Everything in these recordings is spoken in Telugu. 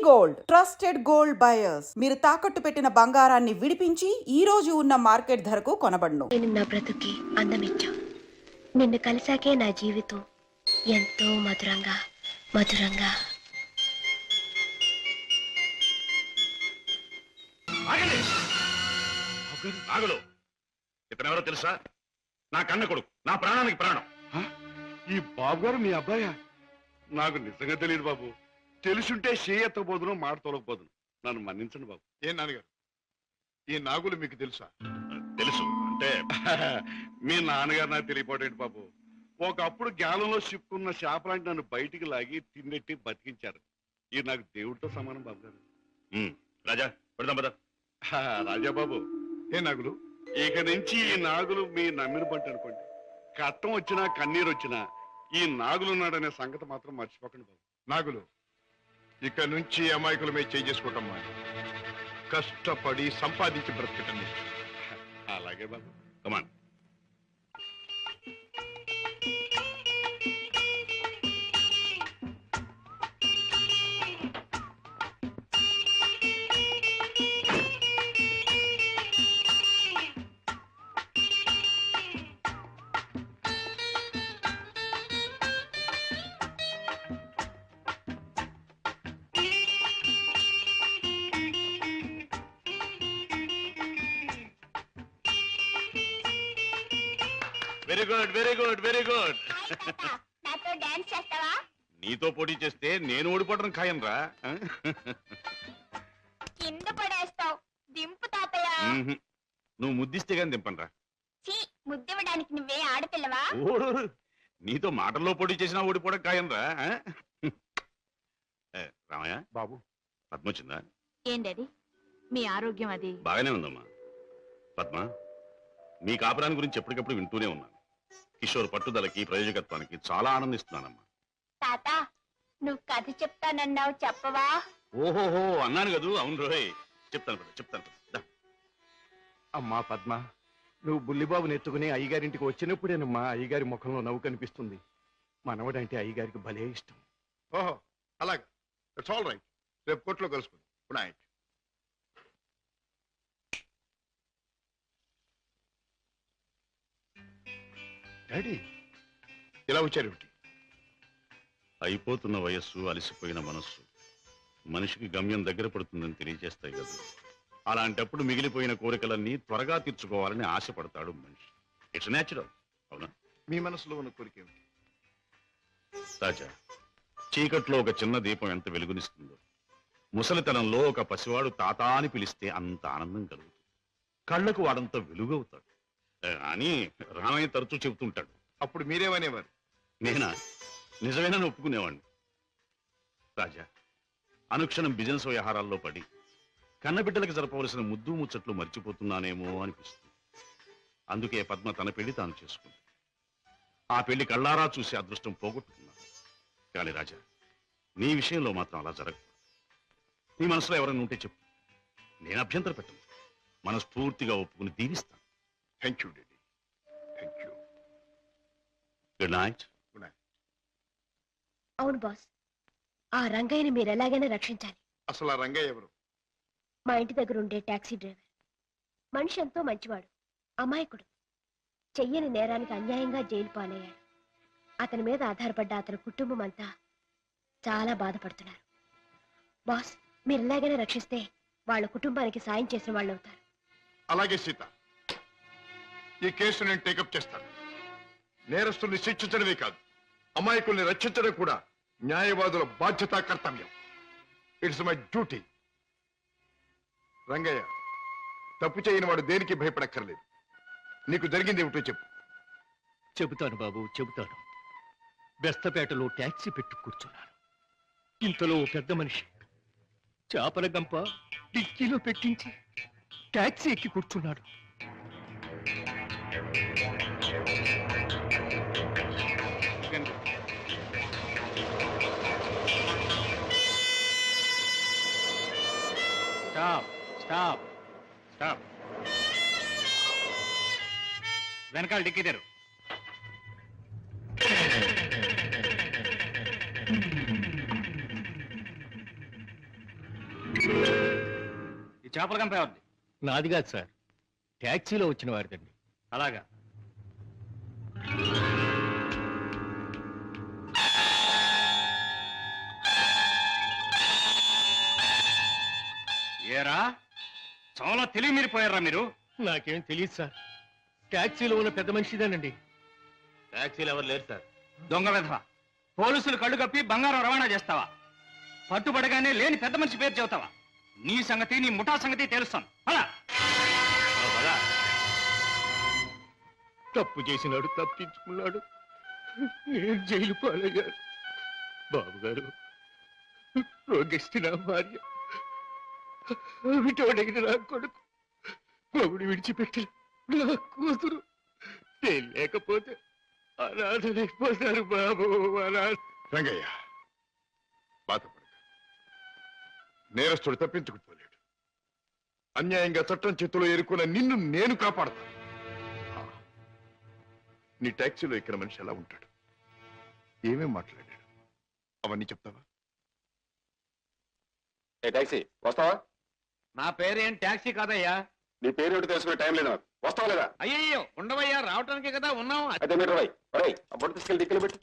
గోల్డ్ ట్రస్టెడ్ గోల్డ్ బయర్స్ మీరు తాకట్టు పెట్టిన బంగారాన్ని విడిపించి ఈ రోజు ఉన్న మార్కెట్ ధరకు కొనబడును. నేను నా బ్రతుకి అందమిచ్చా. నిన్ను కలిసాకే నా జీవితం ఎంతో మధురంగా మధురంగా. ఇతనెవరో తెలుసా? నా కన్న కొడుకు, నా ప్రాణానికి ప్రాణం. ఈ బాబు గారు మీ అబ్బాయా? నాకు నిజంగా తెలియదు బాబు. తెలుసుంటే చేయెత్తకపోదును, మాట తొలగపోదును. నన్ను మన్నించండి బాబు. ఏం నాన్నగారు, ఈ నాగులు మీకు తెలుసా? తెలుసు అంటే మీ నాన్నగారు నాకు తెలియపోటేంటి బాబు. ఒకప్పుడు జ్ఞానంలో చిక్కున్న చేపలాంటి నన్ను బయటికి లాగి తిన్నెట్టి బతికించారు. ఇది నాకు దేవుడితో సమానం బాబు గారు. రాజా పెడదాం పద. రాజా బాబు, ఏ నాగులు, ఇక నుంచి ఈ నాగులు మీ నమ్మిన పంట అనుకోండి. కట్టం వచ్చినా కన్నీరు వచ్చినా ఈ నాగులు ఉన్నాడనే సంగతి మాత్రం మర్చిపోకండి బాబు. నాగులు, ఇక నుంచి అమాయకుల మీద చేసుకుంటాం. కష్టపడి సంపాదించి బ్రతకటం నుంచి. అలాగే బాబు. Come on. Very good, very good, very good. నాతో డాన్స్ చేస్తావా? నీతో పోటీ చేస్తే నేను ఓడిపోవడం ఖాయం రా. కింద పడేస్తావు. దింపు తాతయ్య. నువ్వు ముద్దిస్తే గాని దింపనరా. ఛీ, ముద్దివ్వడానికి నువ్వే ఆడపిల్లవా? నీతో మాటల్లో పోటీ చేసినా ఓడిపోవడం ఖాయం రా. రామయ్య బాబు, పద్మ వచ్చిందా? ఏం డాడీ, మీ ఆరోగ్యం అది? బాగానే ఉందమ్మా. పద్మ, మీ కాపురాన్ని గురించి ఎప్పటికప్పుడు వింటూనే ఉన్నాను. కిషోర్ పట్టుదలకి ప్రయోజకత్వానికి చాలా ఆనందిస్తున్నానమ్మా. తాత, నువ్వు కథ చెప్తానన్నావు, చెప్పవా? ఓహోహో అన్నాను కదూ. అవును రోయ్, చెప్తాను. అమ్మా పద్మ, నువ్వు బుల్లిబాబుని ఎత్తుకుని అయ్యగారింటికి వచ్చినప్పుడేనమ్మా అయ్యగారి ముఖంలో నవ్వు కనిపిస్తుంది. మనవడంటే అయ్యగారికి భలే ఇష్టం. ఓహో, అలాగా. It's all right. రేపు కోర్టులో కలుసుకుందాం. Good night. డాడీ, ఇలా వచ్చారేమిటి? అయిపోతున్న వయస్సు, అలసిపోయిన మనస్సు మనిషికి గమ్యం దగ్గర పడుతుందని తెలియజేస్తాయి కదా. అలాంటప్పుడు మిగిలిపోయిన కోరికలన్నీ త్వరగా తీర్చుకోవాలని ఆశపడతాడు మనిషి. It's natural. అవునా? మీ మనసులో ఉన్న కోరిక ఏమిటి? రాజా, చీకట్లో ఒక చిన్న దీపం ఎంత వెలుగునిస్తుందో, ముసలితనంలో ఒక పసివాడు తాత అని పిలిస్తే అంత ఆనందం కలుగుతుంది. కళ్ళకు వాడంత వెలుగవుతాడు అని రామయ్య తరచూ చెబుతుంటాడు. అప్పుడు మీరేమనేవారు? నేనా? నిజమేనని ఒప్పుకునేవాడిని. రాజా, అనుక్షణం బిజినెస్ వ్యవహారాల్లో పడి కన్నబిడ్డలకు జరపవలసిన ముద్దు ముచ్చట్లు మర్చిపోతున్నానేమో అనిపిస్తుంది. అందుకే పద్మ తన పెళ్లి తాను చేసుకుంది. ఆ పెళ్లి కళ్ళారా చూసి అదృష్టం పోగొట్టుకున్నాను. కానీ రాజా, నీ విషయంలో మాత్రం అలా జరగదు. నీ మనసులో ఎవరైనా ఉంటే చెప్పు, నేను అభ్యంతర పెట్టను. మనస్ఫూర్తిగా ఒప్పుకుని దీవిస్తాను. Thank you daddy, thank you. Good night. Good night. అవును బాస్, ఆ రంగయ్యని మీరు ఎలాగైనా రక్షించాలి. అసలు ఆ రంగయ్య ఎవరు? మా ఇంటి దగ్గర ఉండే టాక్సీ డ్రైవర్. మనిషి ఎంతో మంచివాడు, అమాయకుడు. చెయ్యని నేరానికి అన్యాయంగా జైలు పాలయ్యాడు. అతని మీద ఆధారపడ్డ అతని కుటుంబం అంతా చాలా బాధపడుతున్నారు. బాస్, మీరు ఎలాగైనా రక్షిస్తే వాళ్ళ కుటుంబానికి సాయం చేసిన వాళ్ళు అవుతారు. అలాగే సీత, ఈ కేసు నేను టేకప్ చేస్తాను. నేరస్తుల్ని శిక్షించడమే కాదు, అమాయకుల్ని రక్షించడం కూడా న్యాయవాదుల బాధ్యత, కర్తవ్యం. It's my duty. రంగయ్య, తప్పు చేయని వాడు దేనికి భయపడక్కర్లేదు. నీకు జరిగింది ఏమిటో చెప్పు. చెబుతాను బాబు, చెబుతాను. బెస్తపేటలో ట్యాక్సీ పెట్టు కూర్చున్నాను. ఇంతలో పెద్ద మనిషి చేపల గంప డిక్కీలో పెట్టించి ట్యాక్సీ ఎక్కి కూర్చున్నాడు. స్టాప్. వెనకాల డిక్కీ తెరు. ఈ చేపల గంప ఎవరిది? నాది కాదు సార్, ట్యాక్సీలో వచ్చిన వారిదండి. అలాగా. ఏరా, చాలా తెలివి మీరిపోయారా మీరు? నాకేం తెలియదు సార్, ట్యాక్సీలో ఉన్న పెద్ద మనిషిదేనండి. ట్యాక్సీలు ఎవరు లేరు సార్. దొంగ వెధవ, పోలీసులు కళ్ళు కప్పి బంగారం రవాణా చేస్తావా? పట్టుబడగానే లేని పెద్ద మనిషి పేరు చెబుతావా? నీ సంగతి, నీ ముఠా సంగతి తెలుస్తాను. అలా తప్పు చేసినాడు, తప్పించుకున్నాడు, నేను జైలు పాలయ్యాను. బాబు గారు, రోగిష్టి నా భార్య, విటోడగిన నా కొడుకు, మొగుడు విడిచిపెట్టిన నా కూతురు, నేను లేకపోతే అనాథలైపోతారు బాబు, అనాథ. రంగయ్య, బాధపడక. నేరస్తుడు తప్పించుకుపోలేడు. అన్యాయంగా చట్టం చేతిలో ఎరుకున్న నిన్ను నేను కాపాడతాను. నీ ట్యాక్సీలో ఎక్కిన మనిషి ఎలా ఉంటాడు, ఏమేం మాట్లాడాడు, అవన్నీ చెప్తావా? ఏ టాక్సీ వస్తావా? నా పేరేం ట్యాక్సీ కాదయ్యా. నీ పేరు ఏంటో తెలుసుకునే టైం లేదు నాకు. వస్తావా లేదా? అయ్యయ్యో, ఉండవయ్యా, రావటానికే కదా ఉన్నాం. అయితే మీరు రై ఆ బొట్టు తీసుకెళ్ళి దిక్కులు పెట్టు.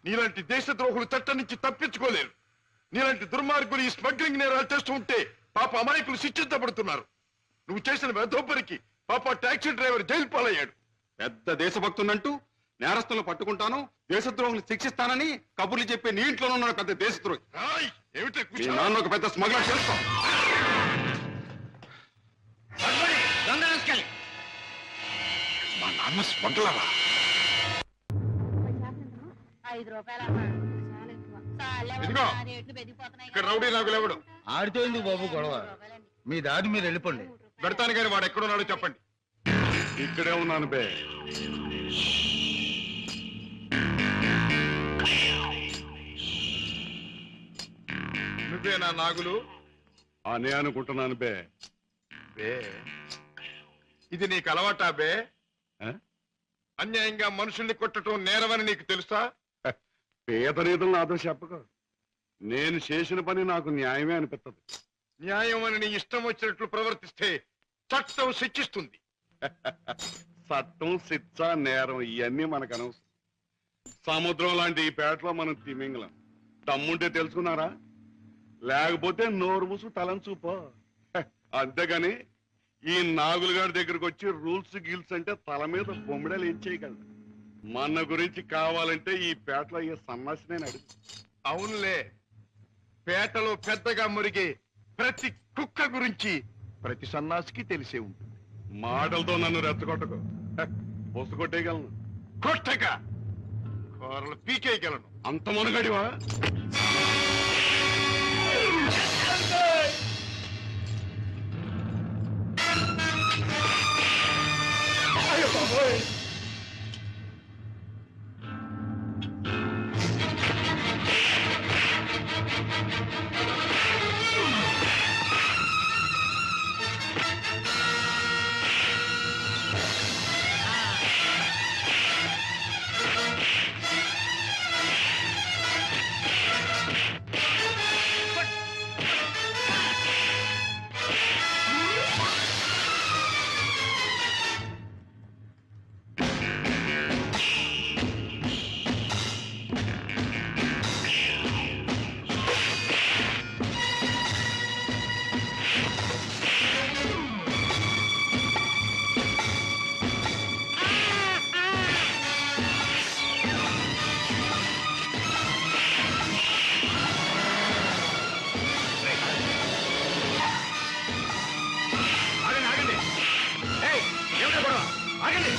నీలాంటి దేశద్రోహులు చట్టం నుంచి తప్పించుకోలేరు. నీలాంటి దుర్మార్గులు ఈ స్మగ్లింగ్ నేరాలు చేస్తూ ఉంటే పాప అమాయకులు శిక్షించబడుతున్నారు. నువ్వు చేసిన వెధోపరికి పాప టాక్సీ డ్రైవర్ జైలు పాలయ్యాడు. పెద్ద దేశభక్తున్నంటూ నేరస్తులను పట్టుకుంటాను, దేశద్రోహులు శిక్షిస్తానని కబుర్లు చెప్పే నీ ఇంట్లోనే ఉన్నాడు పెద్ద దేశద్రోహి. ఏమిటే మీ నాన్న ఒక పెద్ద స్మగ్లర్ చేస్తాం. మా నాన్న స్మగ్లరా? ఇదిగో ఇక్కడ రౌడీ నాకు లేవడు. ఆడితో ఎందుకు బాబు గొడవ? మీ దారి మీరు వెళ్ళిపోండి. పెడతాను కానీ వాడు ఎక్కడున్నాడో చెప్పండి. ఇక్కడే ఉన్నాను బే. నువ్వేనా నాగులు? అనే అనుకుంటున్నాను బే. బే ఇది నీకు అలవాటా బే? ఆ? అన్యాయంగా మనుషుల్ని కొట్టడం నేరమని నీకు తెలుసా? పేదరీతులు నాతో చెప్పకు. నేను చేసిన పని నాకు న్యాయమే అనిపిస్తుంది. న్యాయం అని నీ ఇష్టం వచ్చినట్లు ప్రవర్తిస్తే చట్టం శిక్షిస్తుంది. చట్టం, శిక్ష, నేరం ఇవన్నీ మనకు అనవసరం. సముద్రం లాంటి ఈ పేటలో మనం తిమింగలం. తమ్ముంటే తెలుసుకున్నారా? లేకపోతే నోరు మూసు తలంచూపో. అంతేగాని ఈ నాగులు గారి దగ్గరకు వచ్చి రూల్స్ గిల్స్ అంటే తల మీద బొమ్మిడలు ఏం చేయగలరు? మన గురించి కావాలంటే ఈ పేటలో ఏ సన్నాసినే అడుగు. అవునులే, పేటలో పెద్దగా మురిగే ప్రతి కుక్క గురించి ప్రతి సన్నాసికి తెలిసే ఉంటుంది. మాటలతో నన్ను రెచ్చగొట్టకు. పొసు కొట్టేయగలను. కొట్టగా కూరలు పీకేయగలను. అంత మునగడివా? ఆగండి, ఆగండి. ఏయ్, ఏమిటా గొడవ? ఆగండి.